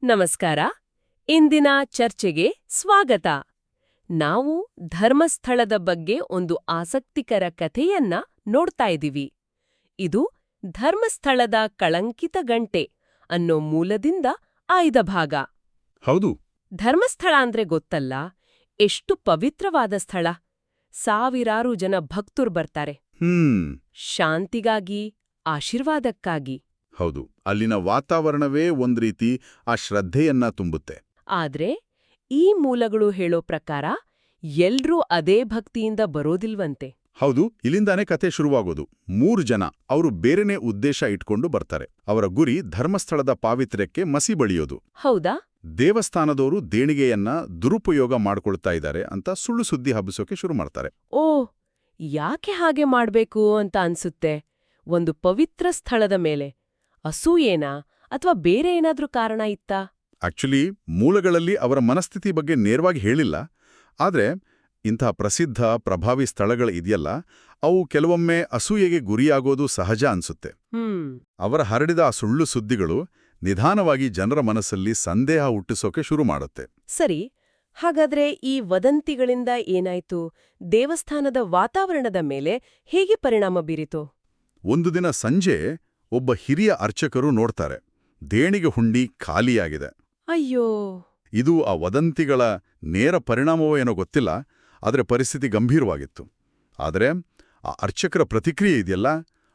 ನಮಸ್ಕಾರ. ಇಂದಿನ ಚರ್ಚೆಗೆ ಸ್ವಾಗತ. ನಾವು ಧರ್ಮಸ್ಥಳದ ಬಗ್ಗೆ ಒಂದು ಆಸಕ್ತಿಕರ ಕಥೆಯನ್ನ ನೋಡ್ತಾ ಇದ್ದೀವಿ. ಇದು ಧರ್ಮಸ್ಥಳದ ಕಳಂಕಿತ ಗಂಟೆ ಅನ್ನೋ ಮೂಲದಿಂದ ಆಯ್ದ ಭಾಗ. ಹೌದು. ಧರ್ಮಸ್ಥಳ ಅಂದ್ರೆ ಗೊತ್ತಲ್ಲ, ಎಷ್ಟು ಪವಿತ್ರವಾದ ಸ್ಥಳ. ಸಾವಿರಾರು ಜನ ಭಕ್ತರು ಬರ್ತಾರೆ, ಶಾಂತಿಗಾಗಿ, ಆಶೀರ್ವಾದಕ್ಕಾಗಿ. ಹೌದು, ಅಲ್ಲಿನ ವಾತಾವರಣವೇ ಒಂದ್ರೀತಿ ಆ ಶ್ರದ್ಧೆಯನ್ನ ತುಂಬುತ್ತೆ. ಆದ್ರೆ ಈ ಮೂಲಗಳು ಹೇಳೋ ಪ್ರಕಾರ ಎಲ್ರೂ ಅದೇ ಭಕ್ತಿಯಿಂದ ಬರೋದಿಲ್ವಂತೆ. ಹೌದು, ಇಲ್ಲಿಂದಾನೇ ಕತೆ ಶುರುವಾಗೋದು. 3 ಜನ ಅವರು ಬೇರೆನೇ ಉದ್ದೇಶ ಇಟ್ಕೊಂಡು ಬರ್ತಾರೆ. ಅವರ ಗುರಿ ಧರ್ಮಸ್ಥಳದ ಪಾವಿತ್ರ್ಯಕ್ಕೆ ಮಸಿ ಬಳಿಯೋದು. ಹೌದಾ? ದೇವಸ್ಥಾನದವರು ದೇಣಿಗೆಯನ್ನ ದುರುಪಯೋಗ ಮಾಡ್ಕೊಳ್ತಾ ಇದ್ದಾರೆ ಅಂತ ಸುಳ್ಳು ಸುದ್ದಿ ಹಬ್ಬಿಸೋಕೆ ಶುರು ಮಾಡ್ತಾರೆ. ಓ, ಯಾಕೆ ಹಾಗೆ ಮಾಡ್ಬೇಕು ಅಂತ ಅನ್ಸುತ್ತೆ. ಒಂದು ಪವಿತ್ರ ಸ್ಥಳದ ಮೇಲೆ ಅಸೂಯೇನಾ ಅಥವಾ ಬೇರೆ ಏನಾದ್ರೂ ಕಾರಣ ಇತ್ತಾ? ಆಕ್ಚುಲಿ ಮೂಲಗಳಲ್ಲಿ ಅವರ ಮನಸ್ಥಿತಿ ಬಗ್ಗೆ ನೇರವಾಗಿ ಹೇಳಿಲ್ಲ. ಆದ್ರೆ ಇಂಥ ಪ್ರಸಿದ್ಧ ಪ್ರಭಾವಿ ಸ್ಥಳಗಳು ಇದೆಯಲ್ಲ, ಅವು ಕೆಲವೊಮ್ಮೆ ಅಸೂಯೆಗೆ ಗುರಿಯಾಗೋದು ಸಹಜ ಅನ್ಸುತ್ತೆ. ಅವರ ಹರಡಿದ ಆ ಸುಳ್ಳು ಸುದ್ದಿಗಳು ನಿಧಾನವಾಗಿ ಜನರ ಮನಸ್ಸಲ್ಲಿ ಸಂದೇಹ ಹುಟ್ಟಿಸೋಕೆ ಶುರು ಮಾಡುತ್ತೆ. ಸರಿ, ಹಾಗಾದ್ರೆ ಈ ವದಂತಿಗಳಿಂದ ಏನಾಯ್ತು? ದೇವಸ್ಥಾನದ ವಾತಾವರಣದ ಮೇಲೆ ಹೇಗೆ ಪರಿಣಾಮ ಬೀರಿತು? ಒಂದು ದಿನ ಸಂಜೆ ಒಬ್ಬ ಹಿರಿಯ ಅರ್ಚಕರು ನೋಡ್ತಾರೆ, ದೇಣಿಗೆ ಹುಂಡಿ ಖಾಲಿಯಾಗಿದೆ. ಅಯ್ಯೋ! ಇದು ಆ ವದಂತಿಗಳ ನೇರ ಪರಿಣಾಮವೋ ಏನೋ ಗೊತ್ತಿಲ್ಲ, ಆದರೆ ಪರಿಸ್ಥಿತಿ ಗಂಭೀರವಾಗಿತ್ತು. ಆದರೆ ಆ ಅರ್ಚಕರ ಪ್ರತಿಕ್ರಿಯೆ ಇದೆಯಲ್ಲ,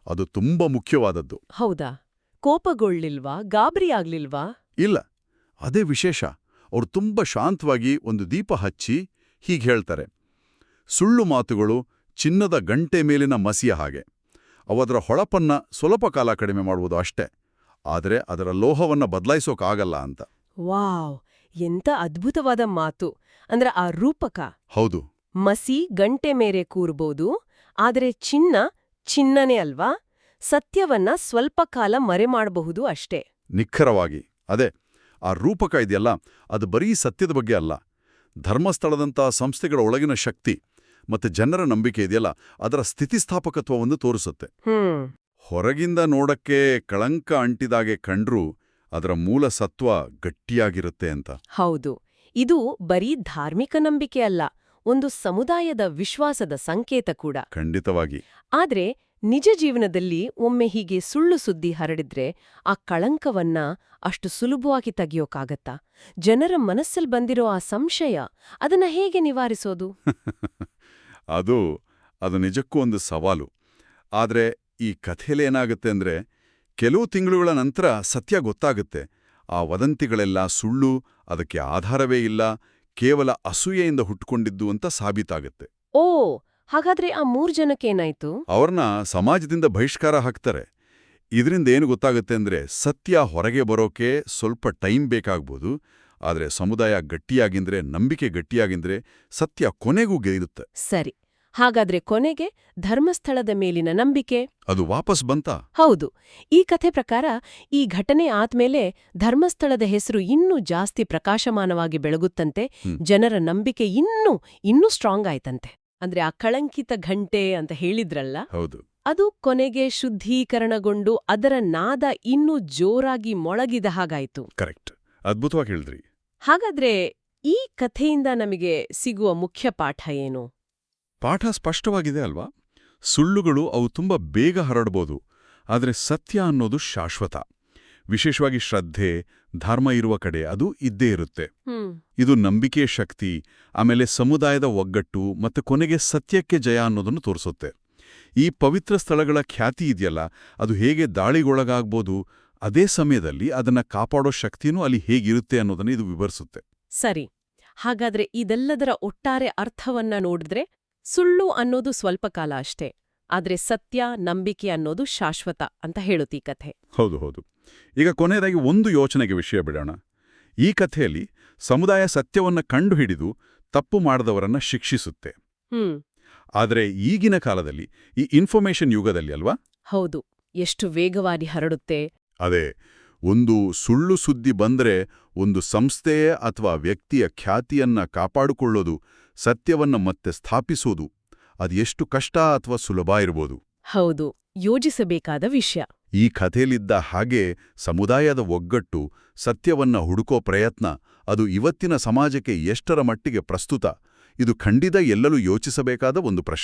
ಅದು ತುಂಬಾ ಮುಖ್ಯವಾದದ್ದು. ಹೌದಾ? ಕೋಪಗೊಳ್ಳಿಲ್ವಾ? ಗಾಬರಿ ಆಗ್ಲಿಲ್ವಾ? ಇಲ್ಲ, ಅದೇ ವಿಶೇಷ. ಅವರು ತುಂಬ ಶಾಂತವಾಗಿ ಒಂದು ದೀಪ ಹಚ್ಚಿ ಹೀಗೆ ಹೇಳ್ತಾರೆ, ಸುಳ್ಳು ಮಾತುಗಳು ಚಿನ್ನದ ಗಂಟೆ ಮೇಲಿನ ಮಸಿಯ ಹಾಗೆ. ಅವದರ ಹೊಳಪನ್ನ ಸ್ವಲ್ಪ ಕಾಲ ಕಡಿಮೆ ಮಾಡುವುದು ಅಷ್ಟೇ, ಆದರೆ ಅದರ ಲೋಹವನ್ನ ಬದಲಾಯಿಸೋಕಾಗಲ್ಲ ಅಂತ. ವಾವ್, ಎಂತ ಅದ್ಭುತವಾದ ಮಾತು! ಅಂದ್ರೆ ಆ ರೂಪಕ. ಹೌದು. ಮಸಿ ಗಂಟೆ ಮೇರೆ ಕೂರ್ಬೋದು, ಆದರೆ ಚಿನ್ನನೇ ಅಲ್ವಾ? ಸತ್ಯವನ್ನ ಸ್ವಲ್ಪ ಕಾಲ ಮರೆಮಾಡಬಹುದು ಅಷ್ಟೇ. ನಿಖರವಾಗಿ ಅದೇ. ಆ ರೂಪಕ ಇದೆಯಲ್ಲ, ಅದು ಬರೀ ಸತ್ಯದ ಬಗ್ಗೆ ಅಲ್ಲ, ಧರ್ಮಸ್ಥಳದಂಥ ಸಂಸ್ಥೆಗಳ ಒಳಗಿನ ಶಕ್ತಿ ಮತ್ತೆ ಜನರ ನಂಬಿಕೆ ಇದೆಯಲ್ಲ, ಅದರ ಸ್ಥಿತಿಸ್ಥಾಪಕತ್ವವನ್ನು ತೋರಿಸುತ್ತೆ. ಹೊರಗಿಂದ ನೋಡಕ್ಕೆ ಕಳಂಕ ಅಂಟಿದಾಗೆ ಕಂಡ್ರೂ ಅದರ ಮೂಲ ಸತ್ವ ಗಟ್ಟಿಯಾಗಿರುತ್ತೆ ಅಂತ. ಹೌದು, ಇದು ಬರೀ ಧಾರ್ಮಿಕ ನಂಬಿಕೆ ಅಲ್ಲ, ಒಂದು ಸಮುದಾಯದ ವಿಶ್ವಾಸದ ಸಂಕೇತ ಕೂಡ. ಖಂಡಿತವಾಗಿ. ಆದ್ರೆ ನಿಜ ಜೀವನದಲ್ಲಿ ಒಮ್ಮೆ ಹೀಗೆ ಸುಳ್ಳು ಸುದ್ದಿ ಹರಡಿದ್ರೆ ಆ ಕಳಂಕವನ್ನ ಅಷ್ಟು ಸುಲಭವಾಗಿ ತೆಗೆಯೋಕಾಗತ್ತಾ? ಜನರ ಮನಸ್ಸಲ್ಲಿ ಬಂದಿರೋ ಆ ಸಂಶಯ, ಅದನ್ನ ಹೇಗೆ ನಿವಾರಿಸೋದು? ಅದು ನಿಜಕ್ಕೂ ಒಂದು ಸವಾಲು. ಆದ್ರೆ ಈ ಕಥೆಯಲ್ಲಿ ಏನಾಗುತ್ತೆ ಅಂದ್ರೆ, ಕೆಲವು ತಿಂಗಳುಗಳ ನಂತರ ಸತ್ಯ ಗೊತ್ತಾಗುತ್ತೆ. ಆ ವದಂತಿಗಳೆಲ್ಲ ಸುಳ್ಳು, ಅದಕ್ಕೆ ಆಧಾರವೇ ಇಲ್ಲ, ಕೇವಲ ಅಸೂಯೆಯಿಂದ ಹುಟ್ಟುಕೊಂಡಿದ್ದು ಅಂತ ಸಾಬೀತಾಗುತ್ತೆ. ಓ, ಹಾಗಾದ್ರೆ ಆ 3 ಜನಕ್ಕೇನಾಯ್ತು? ಅವ್ರನ್ನ ಸಮಾಜದಿಂದ ಬಹಿಷ್ಕಾರ ಹಾಕ್ತಾರೆ. ಇದರಿಂದ ಏನು ಗೊತ್ತಾಗುತ್ತೆ ಅಂದ್ರೆ, ಸತ್ಯ ಹೊರಗೆ ಬರೋಕೆ ಸ್ವಲ್ಪ ಟೈಮ್ ಬೇಕಾಗ್ಬೋದು, ಆದ್ರೆ ಸಮುದಾಯ ಗಟ್ಟಿಯಾಗಿಂದ್ರೆ, ನಂಬಿಕೆ ಗಟ್ಟಿಯಾಗಿಂದ್ರೆ ಸತ್ಯ ಕೊನೆಗೂ ಗೆಲ್ಲುತ್ತೆ. ಸರಿ, ಹಾಗಾದ್ರೆ ಕೊನೆಗೆ ಧರ್ಮಸ್ಥಳದ ಮೇಲಿನ ನಂಬಿಕೆ ಅದು ವಾಪಸ್ ಬಂತಾ? ಹೌದು. ಈ ಕಥೆ ಪ್ರಕಾರ ಈ ಘಟನೆ ಆದ್ಮೇಲೆ ಧರ್ಮಸ್ಥಳದ ಹೆಸರು ಇನ್ನೂ ಜಾಸ್ತಿ ಪ್ರಕಾಶಮಾನವಾಗಿ ಬೆಳಗುತ್ತಂತೆ. ಜನರ ನಂಬಿಕೆ ಇನ್ನೂ ಸ್ಟ್ರಾಂಗ್ ಆಯ್ತಂತೆ. ಅಂದ್ರೆ ಆ ಕಳಂಕಿತ ಘಂಟೆ ಅಂತ ಹೇಳಿದ್ರಲ್ಲ, ಹೌದು, ಅದು ಕೊನೆಗೆ ಶುದ್ಧೀಕರಣಗೊಂಡು ಅದರ ನಾದ ಇನ್ನೂ ಜೋರಾಗಿ ಮೊಳಗಿದ ಹಾಗಾಯ್ತು. ಕರೆಕ್ಟ್. ಅದ್ಭುತವಾಗಿ ಹೇಳಿದ್ರಿ. ಹಾಗಾದ್ರೆ ಈ ಕಥೆಯಿಂದ ನಮಗೆ ಸಿಗುವ ಮುಖ್ಯ ಪಾಠ ಏನು? ಪಾಠ ಸ್ಪಷ್ಟವಾಗಿದೆ ಅಲ್ವಾ? ಸುಳ್ಳುಗಳು ಅವು ತುಂಬ ಬೇಗ ಹರಡ್ಬೋದು, ಆದರೆ ಸತ್ಯ ಅನ್ನೋದು ಶಾಶ್ವತ. ವಿಶೇಷವಾಗಿ ಶ್ರದ್ಧೆ, ಧರ್ಮ ಇರುವ ಕಡೆ ಅದು ಇದ್ದೇ ಇರುತ್ತೆ. ಇದು ನಂಬಿಕೆಯ ಶಕ್ತಿ, ಆಮೇಲೆ ಸಮುದಾಯದ ಒಗ್ಗಟ್ಟು ಮತ್ತು ಕೊನೆಗೆ ಸತ್ಯಕ್ಕೆ ಜಯ ಅನ್ನೋದನ್ನು ತೋರಿಸುತ್ತೆ. ಈ ಪವಿತ್ರ ಸ್ಥಳಗಳ ಖ್ಯಾತಿ ಇದೆಯಲ್ಲ, ಅದು ಹೇಗೆ ದಾಳಿಗೊಳಗಾಗ್ಬೋದು, ಅದೇ ಸಮಯದಲ್ಲಿ ಅದನ್ನ ಕಾಪಾಡೋ ಶಕ್ತಿನೂ ಅಲ್ಲಿ ಹೇಗಿರುತ್ತೆ ಅನ್ನೋದನ್ನು ಇದು ವಿವರಿಸುತ್ತೆ. ಸರಿ, ಹಾಗಾದ್ರೆ ಇದೆಲ್ಲದರ ಒಟ್ಟಾರೆ ಅರ್ಥವನ್ನ ನೋಡಿದ್ರೆ, ಸುಳ್ಳು ಅನ್ನೋದು ಸ್ವಲ್ಪ ಕಾಲ ಅಷ್ಟೇ, ಆದ್ರೆ ಸತ್ಯ, ನಂಬಿಕೆ ಅನ್ನೋದು ಶಾಶ್ವತ ಅಂತ ಹೇಳುತ್ತೀ ಕಥೆ. ಹೌದು. ಈಗ ಕೊನೆಯದಾಗಿ ಒಂದು ಯೋಚನೆಗೆ ವಿಷಯ ಬಿಡೋಣ. ಈ ಕಥೆಯಲ್ಲಿ ಸಮುದಾಯ ಸತ್ಯವನ್ನ ಕಂಡುಹಿಡಿದು ತಪ್ಪು ಮಾಡಿದವರನ್ನ ಶಿಕ್ಷಿಸುತ್ತೆ. ಆದರೆ ಈಗಿನ ಕಾಲದಲ್ಲಿ, ಈ ಇನ್ಫಾರ್ಮೇಷನ್ ಯುಗದಲ್ಲಿ ಅಲ್ವಾ? ಹೌದು, ಎಷ್ಟು ವೇಗವಾಗಿ ಹರಡುತ್ತೆ. ಅದೇ, ಒಂದು ಸುಳ್ಳು ಸುದ್ದಿ ಬಂದ್ರೆ ಒಂದು ಸಂಸ್ಥೆಯೇ ಅಥವಾ ವ್ಯಕ್ತಿಯ ಖ್ಯಾತಿಯನ್ನ ಕಾಪಾಡಿಕೊಳ್ಳೋದು, ಸತ್ಯವನ್ನ ಮತ್ತೆ ಸ್ಥಾಪಿಸೋದು, ಅದೆಷ್ಟು ಕಷ್ಟ ಅಥವಾ ಸುಲಭ ಇರ್ಬೋದು. ಹೌದು, ಯೋಜಿಸಬೇಕಾದ ವಿಷಯ. ಈ ಕಥೆಯಲ್ಲಿದ್ದ ಹಾಗೆ ಸಮುದಾಯದ ಒಗ್ಗಟ್ಟು, ಸತ್ಯವನ್ನ ಹುಡುಕೋ ಪ್ರಯತ್ನ, ಅದು ಇವತ್ತಿನ ಸಮಾಜಕ್ಕೆ ಎಷ್ಟರ ಮಟ್ಟಿಗೆ ಪ್ರಸ್ತುತ, ಇದು ಖಂಡಿತ ಎಲ್ಲರೂ ಯೋಚಿಸಬೇಕಾದ ಒಂದು ಪ್ರಶ್ನೆ.